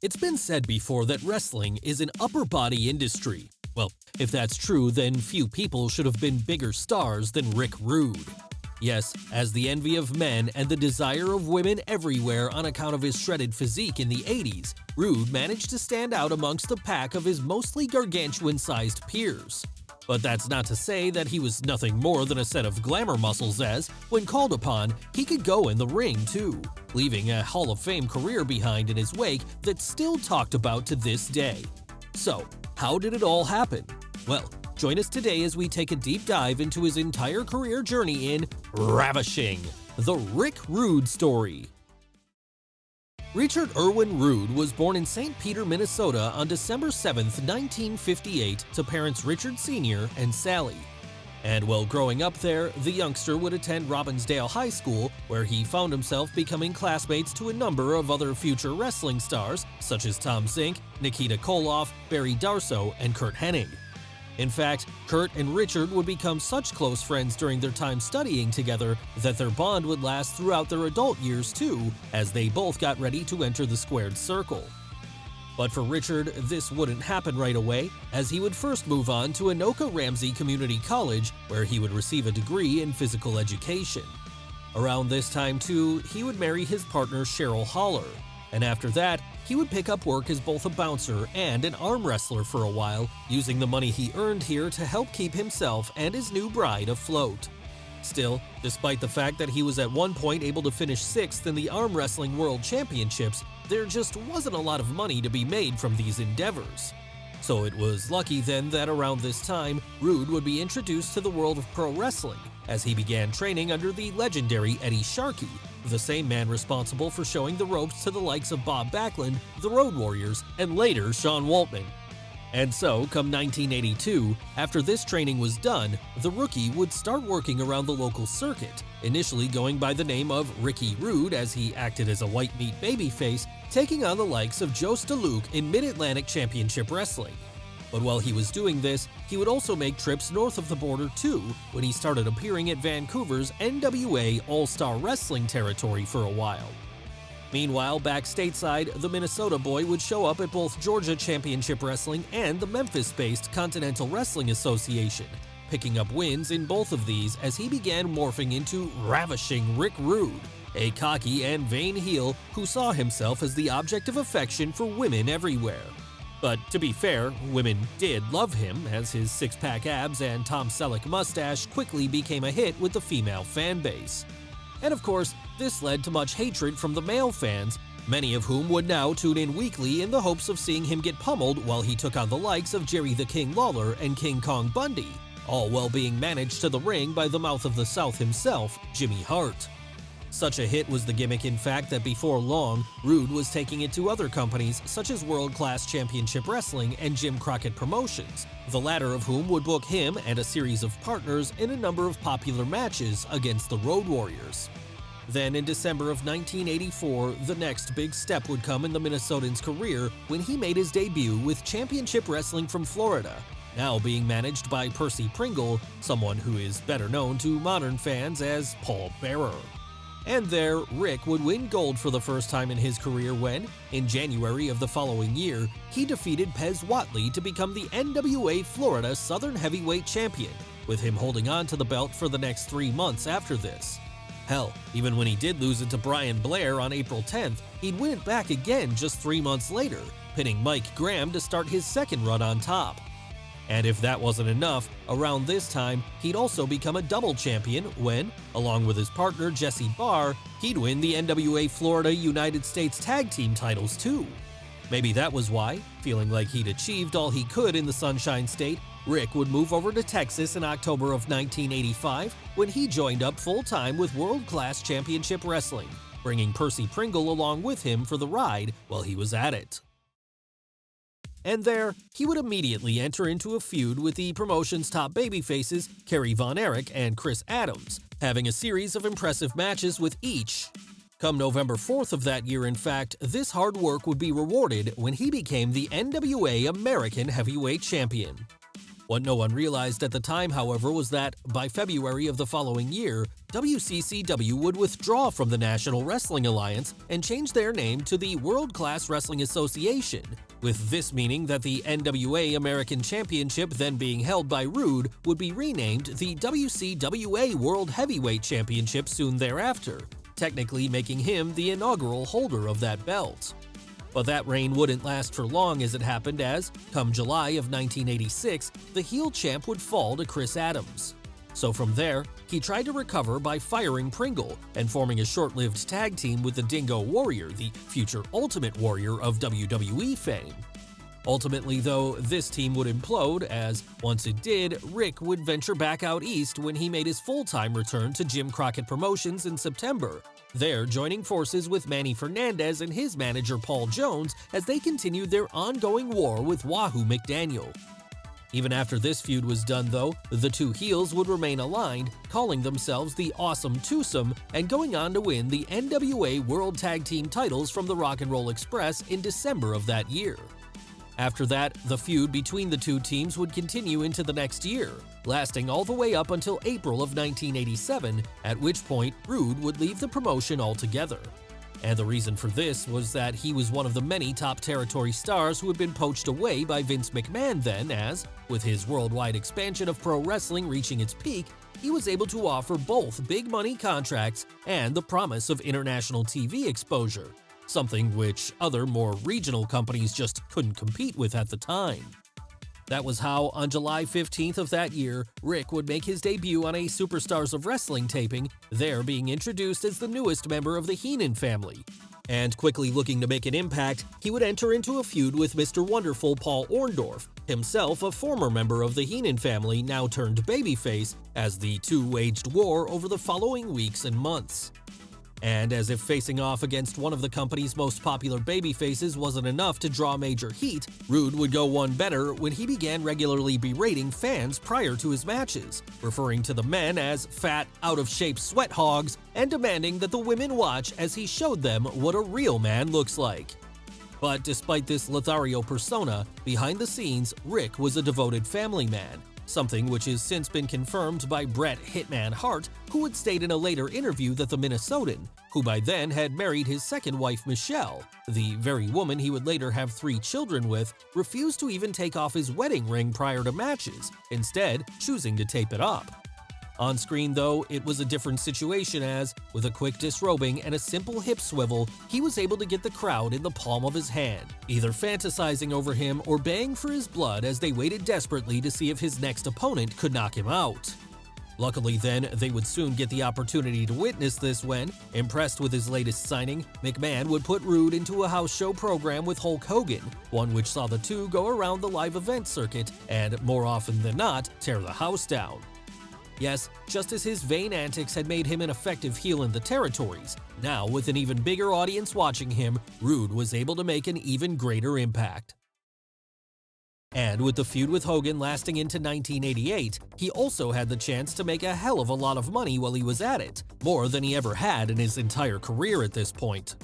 It's been said before that wrestling is an upper body industry. Well, if that's true, then few people should have been bigger stars than Rick Rude. Yes, as the envy of men and the desire of women everywhere on account of his shredded physique in the 80s, Rude managed to stand out amongst the pack of his mostly gargantuan-sized peers. But that's not to say that he was nothing more than a set of glamour muscles as, when called upon, he could go in the ring too, leaving a Hall of Fame career behind in his wake that's still talked about to this day. So, how did it all happen? Well, join us today as we take a deep dive into his entire career journey in Ravishing, the Rick Rude story. Richard Irwin Rude was born in St. Peter, Minnesota on December 7, 1958 to parents Richard Sr. and Sally. And while growing up there, the youngster would attend Robbinsdale High School, where he found himself becoming classmates to a number of other future wrestling stars such as Tom Zink, Nikita Koloff, Barry Darsow, and Curt Hennig. In fact, Curt and Richard would become such close friends during their time studying together that their bond would last throughout their adult years too, as they both got ready to enter the squared circle. But for Richard, this wouldn't happen right away, as he would first move on to Anoka Ramsey Community College, where he would receive a degree in physical education. Around this time too, he would marry his partner Cheryl Holler, and after that, he would pick up work as both a bouncer and an arm wrestler for a while, using the money he earned here to help keep himself and his new bride afloat. Still, despite the fact that he was at one point able to finish 6th in the Arm Wrestling World Championships, there just wasn't a lot of money to be made from these endeavors. So it was lucky then that around this time, Rude would be introduced to the world of pro wrestling, as he began training under the legendary Eddie Sharkey, the same man responsible for showing the ropes to the likes of Bob Backlund, the Road Warriors, and later Sean Waltman. And so, come 1982, after this training was done, the rookie would start working around the local circuit, initially going by the name of Ricky Rude as he acted as a white meat babyface, taking on the likes of Joe Stalouk in Mid-Atlantic Championship Wrestling. But while he was doing this, he would also make trips north of the border too, when he started appearing at Vancouver's NWA All-Star Wrestling territory for a while. Meanwhile, back stateside, the Minnesota boy would show up at both Georgia Championship Wrestling and the Memphis-based Continental Wrestling Association, picking up wins in both of these as he began morphing into Ravishing Rick Rude, a cocky and vain heel who saw himself as the object of affection for women everywhere. But to be fair, women did love him, as his six-pack abs and Tom Selleck mustache quickly became a hit with the female fan base. And of course, this led to much hatred from the male fans, many of whom would now tune in weekly in the hopes of seeing him get pummeled while he took on the likes of Jerry the King Lawler and King Kong Bundy, all while being managed to the ring by the mouth of the South himself, Jimmy Hart. Such a hit was the gimmick, in fact, that before long, Rude was taking it to other companies such as World Class Championship Wrestling and Jim Crockett Promotions, the latter of whom would book him and a series of partners in a number of popular matches against the Road Warriors. Then in December of 1984, the next big step would come in the Minnesotan's career when he made his debut with Championship Wrestling from Florida, now being managed by Percy Pringle, someone who is better known to modern fans as Paul Bearer. And there, Rick would win gold for the first time in his career when, in January of the following year, he defeated Pez Whatley to become the NWA Florida Southern Heavyweight Champion, with him holding on to the belt for the next 3 months after this. Hell, even when he did lose it to Brian Blair on April 10th, he'd win it back again just 3 months later, pinning Mike Graham to start his second run on top. And if that wasn't enough, around this time, he'd also become a double champion when, along with his partner Jesse Barr, he'd win the NWA Florida United States Tag Team titles too. Maybe that was why, feeling like he'd achieved all he could in the Sunshine State, Rick would move over to Texas in October of 1985 when he joined up full-time with World Class Championship Wrestling, bringing Percy Pringle along with him for the ride while he was at it. And there, he would immediately enter into a feud with the promotion's top babyfaces, Kerry Von Erich and Chris Adams, having a series of impressive matches with each. Come November 4th of that year, in fact, this hard work would be rewarded when he became the NWA American Heavyweight Champion. What no one realized at the time, however, was that by February of the following year, WCCW would withdraw from the National Wrestling Alliance and change their name to the World Class Wrestling Association, with this meaning that the NWA American Championship, then being held by Rude, would be renamed the WCWA World Heavyweight Championship soon thereafter, technically making him the inaugural holder of that belt. But that reign wouldn't last for long as it happened as, come July of 1986, the heel champ would fall to Chris Adams. So from there, he tried to recover by firing Pringle and forming a short-lived tag team with the Dingo Warrior, the future Ultimate Warrior of WWE fame. Ultimately, though, this team would implode as, once it did, Rick would venture back out east when he made his full-time return to Jim Crockett Promotions in September, there joining forces with Manny Fernandez and his manager Paul Jones as they continued their ongoing war with Wahoo McDaniel. Even after this feud was done, though, the two heels would remain aligned, calling themselves the Awesome Twosome and going on to win the NWA World Tag Team titles from the Rock and Roll Express in December of that year. After that, the feud between the two teams would continue into the next year, lasting all the way up until April of 1987, at which point Rude would leave the promotion altogether. And the reason for this was that he was one of the many top territory stars who had been poached away by Vince McMahon then as, with his worldwide expansion of pro wrestling reaching its peak, he was able to offer both big money contracts and the promise of international TV exposure, something which other more regional companies just couldn't compete with at the time. That was how, on July 15th of that year, Rick would make his debut on a Superstars of Wrestling taping, there being introduced as the newest member of the Heenan family. And quickly looking to make an impact, he would enter into a feud with Mr. Wonderful Paul Orndorff, himself a former member of the Heenan family now turned babyface, as the two waged war over the following weeks and months. And as if facing off against one of the company's most popular babyfaces wasn't enough to draw major heat, Rude would go one better when he began regularly berating fans prior to his matches, referring to the men as fat, out-of-shape sweat hogs, and demanding that the women watch as he showed them what a real man looks like. But despite this Lothario persona, behind the scenes, Rick was a devoted family man, something which has since been confirmed by Bret Hitman Hart, who would state in a later interview that the Minnesotan, who by then had married his second wife Michelle, the very woman he would later have 3 children with, refused to even take off his wedding ring prior to matches, instead choosing to tape it up. On screen, though, it was a different situation as, with a quick disrobing and a simple hip swivel, he was able to get the crowd in the palm of his hand, either fantasizing over him or baying for his blood as they waited desperately to see if his next opponent could knock him out. Luckily then, they would soon get the opportunity to witness this when, impressed with his latest signing, McMahon would put Rude into a house show program with Hulk Hogan, one which saw the two go around the live event circuit and, more often than not, tear the house down. Yes, just as his vain antics had made him an effective heel in the territories, now with an even bigger audience watching him, Rude was able to make an even greater impact. And with the feud with Hogan lasting into 1988, he also had the chance to make a hell of a lot of money while he was at it, more than he ever had in his entire career at this point.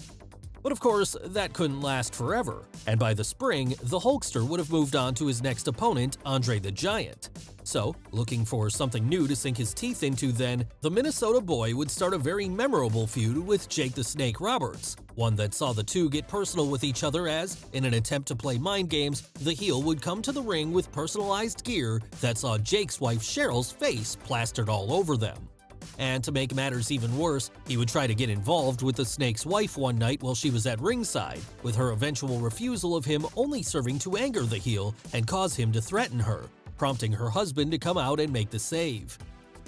But of course, that couldn't last forever, and by the spring, the Hulkster would have moved on to his next opponent, Andre the Giant. So, looking for something new to sink his teeth into then, the Minnesota boy would start a very memorable feud with Jake the Snake Roberts, one that saw the two get personal with each other as, in an attempt to play mind games, the heel would come to the ring with personalized gear that saw Jake's wife Cheryl's face plastered all over them. And to make matters even worse, he would try to get involved with the Snake's wife one night while she was at ringside, with her eventual refusal of him only serving to anger the heel and cause him to threaten her, prompting her husband to come out and make the save.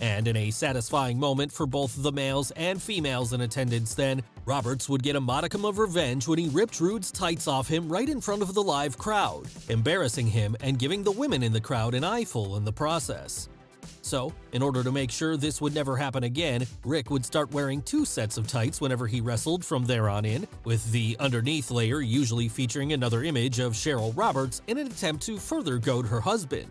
And in a satisfying moment for both the males and females in attendance then, Roberts would get a modicum of revenge when he ripped Rude's tights off him right in front of the live crowd, embarrassing him and giving the women in the crowd an eyeful in the process. So, in order to make sure this would never happen again, Rick would start wearing 2 sets of tights whenever he wrestled from there on in, with the underneath layer usually featuring another image of Cheryl Roberts in an attempt to further goad her husband.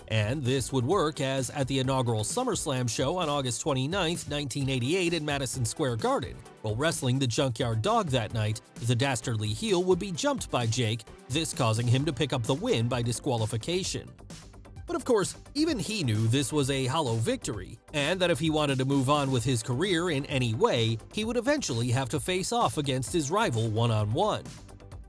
And this would work as at the inaugural SummerSlam show on August 29, 1988 in Madison Square Garden, while wrestling the Junkyard Dog that night, the dastardly heel would be jumped by Jake, this causing him to pick up the win by disqualification. But of course, even he knew this was a hollow victory, and that if he wanted to move on with his career in any way, he would eventually have to face off against his rival one-on-one.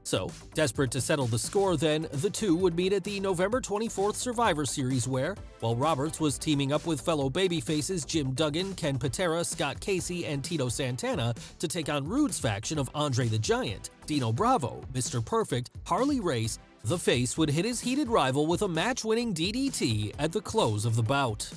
So, desperate to settle the score then, the two would meet at the November 24th Survivor Series where, while Roberts was teaming up with fellow babyfaces Jim Duggan, Ken Patera, Scott Casey, and Tito Santana to take on Rude's faction of Andre the Giant, Dino Bravo, Mr. Perfect, Harley Race, the face would hit his heated rival with a match-winning DDT at the close of the bout.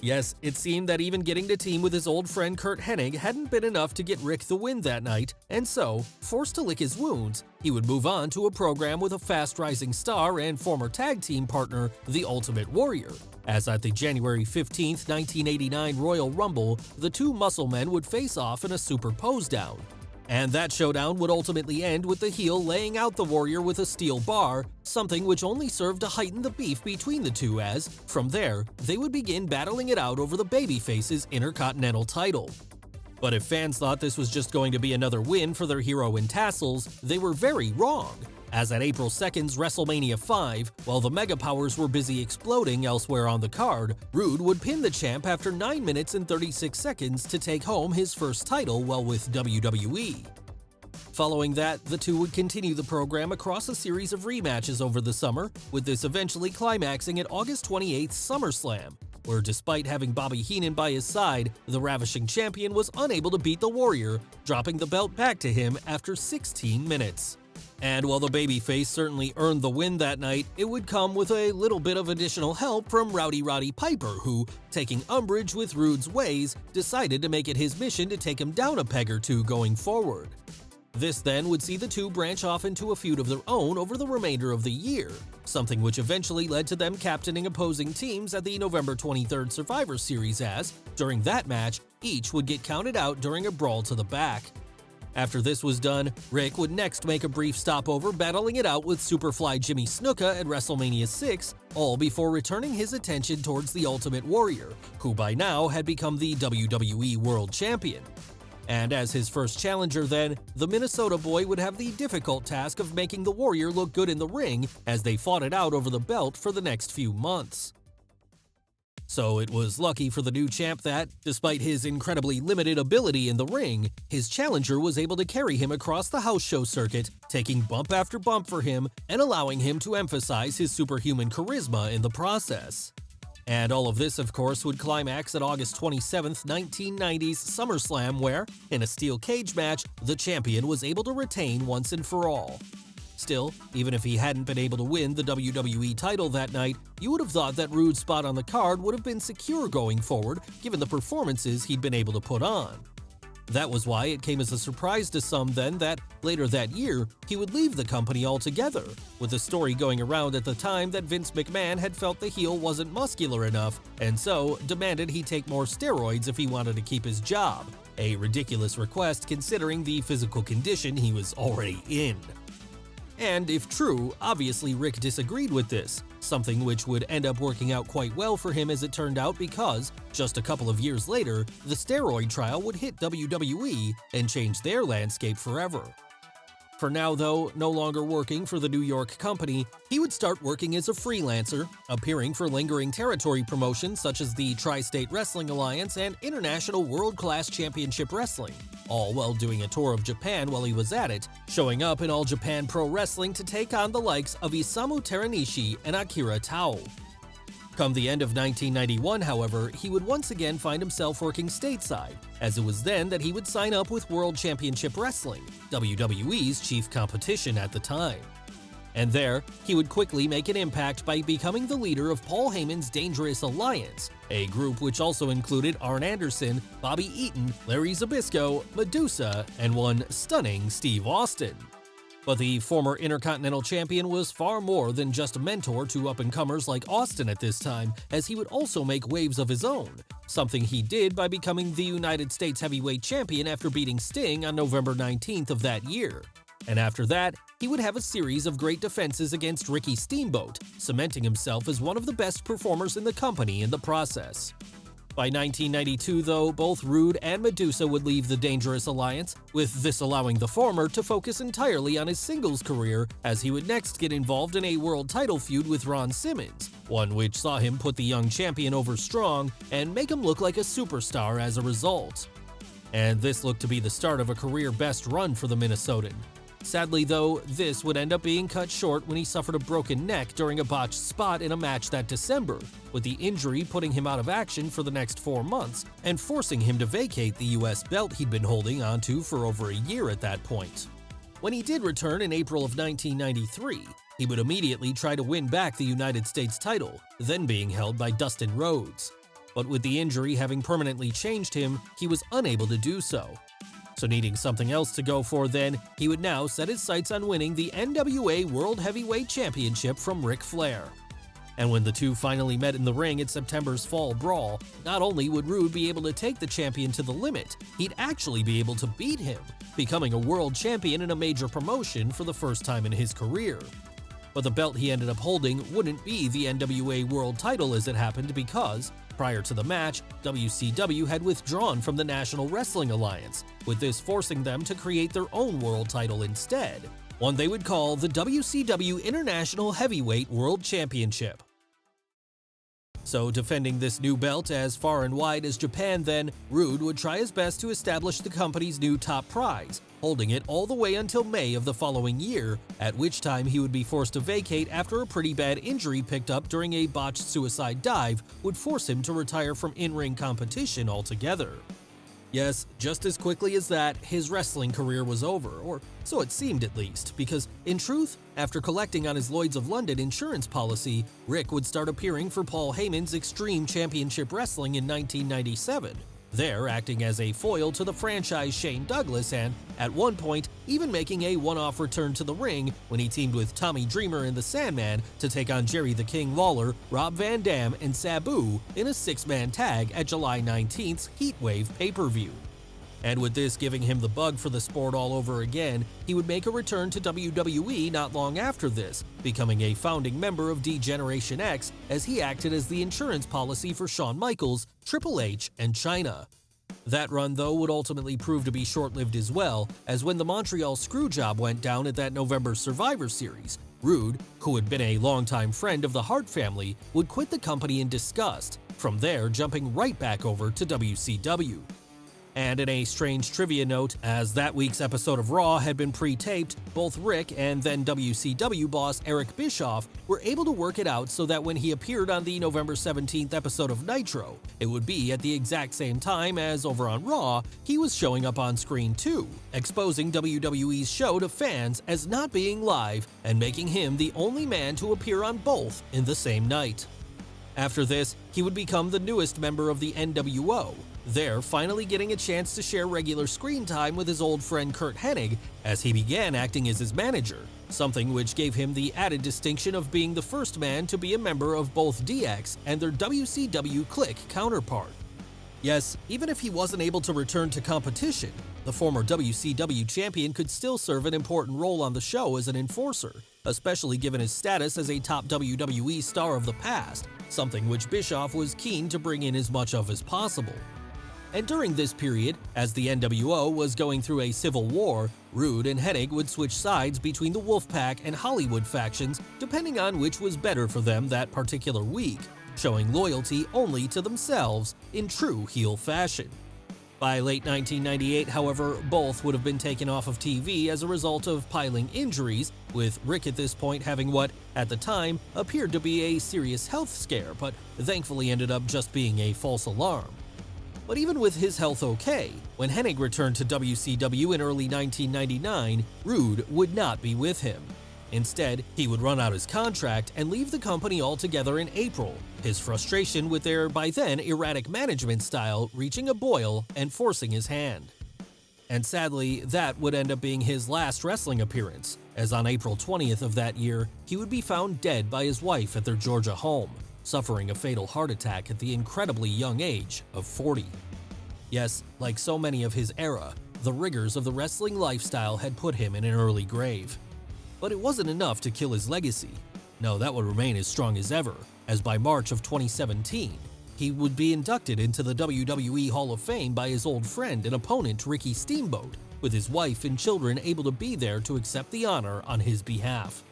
Yes, it seemed that even getting to team with his old friend Curt Hennig hadn't been enough to get Rick the win that night, and so, forced to lick his wounds, he would move on to a program with a fast-rising star and former tag team partner, The Ultimate Warrior. As at the January 15, 1989 Royal Rumble, the two muscle men would face off in a super pose down. And that showdown would ultimately end with the heel laying out the Warrior with a steel bar, something which only served to heighten the beef between the two as, from there, they would begin battling it out over the babyface's Intercontinental title. But if fans thought this was just going to be another win for their hero in tassels, they were very wrong. As at April 2nd's WrestleMania 5, while the Mega Powers were busy exploding elsewhere on the card, Rude would pin the champ after 9 minutes and 36 seconds to take home his first title while with WWE. Following that, the two would continue the program across a series of rematches over the summer, with this eventually climaxing at August 28th's SummerSlam, where despite having Bobby Heenan by his side, the Ravishing champion was unable to beat the Warrior, dropping the belt back to him after 16 minutes. And while the babyface certainly earned the win that night, it would come with a little bit of additional help from Rowdy Roddy Piper who, taking umbrage with Rude's ways, decided to make it his mission to take him down a peg or two going forward. This then would see the two branch off into a feud of their own over the remainder of the year, something which eventually led to them captaining opposing teams at the November 23rd Survivor Series as, during that match, each would get counted out during a brawl to the back. After this was done, Rick would next make a brief stopover battling it out with Superfly Jimmy Snuka at WrestleMania 6, all before returning his attention towards the Ultimate Warrior, who by now had become the WWE World Champion. And as his first challenger then, the Minnesota boy would have the difficult task of making the Warrior look good in the ring as they fought it out over the belt for the next few months. So it was lucky for the new champ that, despite his incredibly limited ability in the ring, his challenger was able to carry him across the house show circuit, taking bump after bump for him and allowing him to emphasize his superhuman charisma in the process. And all of this, of course, would climax at August 27th, 1990's SummerSlam where, in a steel cage match, the champion was able to retain once and for all. Still, even if he hadn't been able to win the WWE title that night, you would have thought that Rude's spot on the card would have been secure going forward given the performances he'd been able to put on. That was why it came as a surprise to some then that, later that year, he would leave the company altogether, with a story going around at the time that Vince McMahon had felt the heel wasn't muscular enough and so demanded he take more steroids if he wanted to keep his job, a ridiculous request considering the physical condition he was already in. And if true, obviously Rick disagreed with this, something which would end up working out quite well for him as it turned out because, just a couple of years later, the steroid trial would hit WWE and change their landscape forever. For now though, no longer working for the New York company, he would start working as a freelancer, appearing for lingering territory promotions such as the Tri-State Wrestling Alliance and International World Class Championship Wrestling, all while doing a tour of Japan while he was at it, showing up in All Japan Pro Wrestling to take on the likes of Isamu Teranishi and Akira Tao. Come the end of 1991, however, he would once again find himself working stateside, as it was then that he would sign up with World Championship Wrestling, WWE's chief competition at the time. And there, he would quickly make an impact by becoming the leader of Paul Heyman's Dangerous Alliance, a group which also included Arn Anderson, Bobby Eaton, Larry Zbyszko, Medusa, and one stunning Steve Austin. But the former Intercontinental Champion was far more than just a mentor to up-and-comers like Austin at this time, as he would also make waves of his own, something he did by becoming the United States Heavyweight Champion after beating Sting on November 19th of that year. And after that, he would have a series of great defenses against Ricky Steamboat, cementing himself as one of the best performers in the company in the process. By 1992, though, both Rude and Medusa would leave the Dangerous Alliance, with this allowing the former to focus entirely on his singles career as he would next get involved in a world title feud with Ron Simmons, one which saw him put the young champion over strong and make him look like a superstar as a result. And this looked to be the start of a career-best run for the Minnesotan. Sadly though, this would end up being cut short when he suffered a broken neck during a botched spot in a match that December, with the injury putting him out of action for the next 4 months and forcing him to vacate the US belt he'd been holding onto for over a year at that point. When he did return in April of 1993, he would immediately try to win back the United States title, then being held by Dustin Rhodes. But with the injury having permanently changed him, he was unable to do so. So needing something else to go for then, he would now set his sights on winning the NWA World Heavyweight Championship from Ric Flair. And when the two finally met in the ring at September's Fall Brawl, not only would Rude be able to take the champion to the limit, he'd actually be able to beat him, becoming a world champion in a major promotion for the first time in his career. But the belt he ended up holding wouldn't be the NWA World title as it happened because, prior to the match, WCW had withdrawn from the National Wrestling Alliance, with this forcing them to create their own world title instead, one they would call the WCW International Heavyweight World Championship. So defending this new belt as far and wide as Japan then, Rude would try his best to establish the company's new top prize, holding it all the way until May of the following year, at which time he would be forced to vacate after a pretty bad injury picked up during a botched suicide dive would force him to retire from in-ring competition altogether. Yes, just as quickly as that, his wrestling career was over, or so it seemed at least, because in truth, after collecting on his Lloyds of London insurance policy, Rick would start appearing for Paul Heyman's Extreme Championship Wrestling in 1997, there acting as a foil to the franchise Shane Douglas and, at one point, even making a one-off return to the ring when he teamed with Tommy Dreamer and the Sandman to take on Jerry the King Lawler, Rob Van Dam, and Sabu in a 6-man tag at July 19th's Heatwave pay-per-view. And with this giving him the bug for the sport all over again, he would make a return to WWE not long after this, becoming a founding member of D-Generation X as he acted as the insurance policy for Shawn Michaels, Triple H, and Chyna. That run, though, would ultimately prove to be short-lived as well, as when the Montreal Screwjob went down at that November Survivor Series, Rude, who had been a longtime friend of the Hart family, would quit the company in disgust, from there jumping right back over to WCW. And in a strange trivia note, as that week's episode of Raw had been pre-taped, both Rick and then WCW boss Eric Bischoff were able to work it out so that when he appeared on the November 17th episode of Nitro, it would be at the exact same time as over on Raw, he was showing up on screen too, exposing WWE's show to fans as not being live and making him the only man to appear on both in the same night. After this, he would become the newest member of the NWO, there finally getting a chance to share regular screen time with his old friend Curt Hennig as he began acting as his manager, something which gave him the added distinction of being the first man to be a member of both DX and their WCW Click counterpart. Yes, even if he wasn't able to return to competition, the former WCW champion could still serve an important role on the show as an enforcer, especially given his status as a top WWE star of the past, something which Bischoff was keen to bring in as much of as possible. And during this period, as the NWO was going through a civil war, Rude and Hennig would switch sides between the Wolfpack and Hollywood factions depending on which was better for them that particular week, showing loyalty only to themselves in true heel fashion. By late 1998, however, both would have been taken off of TV as a result of piling injuries, with Rick at this point having what, at the time, appeared to be a serious health scare, but thankfully ended up just being a false alarm. But even with his health okay, when Hennig returned to WCW in early 1999, Rude would not be with him. Instead, he would run out his contract and leave the company altogether in April, his frustration with their by then erratic management style reaching a boil and forcing his hand. And sadly, that would end up being his last wrestling appearance, as on April 20th of that year, he would be found dead by his wife at their Georgia home, suffering a fatal heart attack at the incredibly young age of 40. Yes, like so many of his era, the rigors of the wrestling lifestyle had put him in an early grave. But it wasn't enough to kill his legacy. No, that would remain as strong as ever, as by March of 2017, he would be inducted into the WWE Hall of Fame by his old friend and opponent Ricky Steamboat, with his wife and children able to be there to accept the honor on his behalf.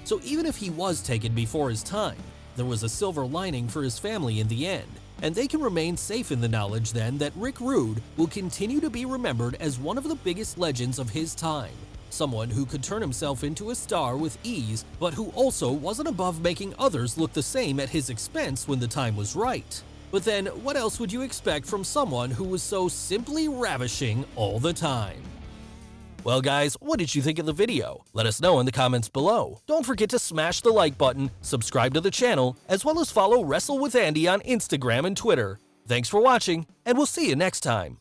So even if he was taken before his time, there was a silver lining for his family in the end, and they can remain safe in the knowledge then that Rick Rude will continue to be remembered as one of the biggest legends of his time. Someone who could turn himself into a star with ease, but who also wasn't above making others look the same at his expense when the time was right. But then, what else would you expect from someone who was so simply ravishing all the time? Well guys, what did you think of the video? Let us know in the comments below. Don't forget to smash the like button, subscribe to the channel, as well as follow Wrestle with Andy on Instagram and Twitter. Thanks for watching, and we'll see you next time.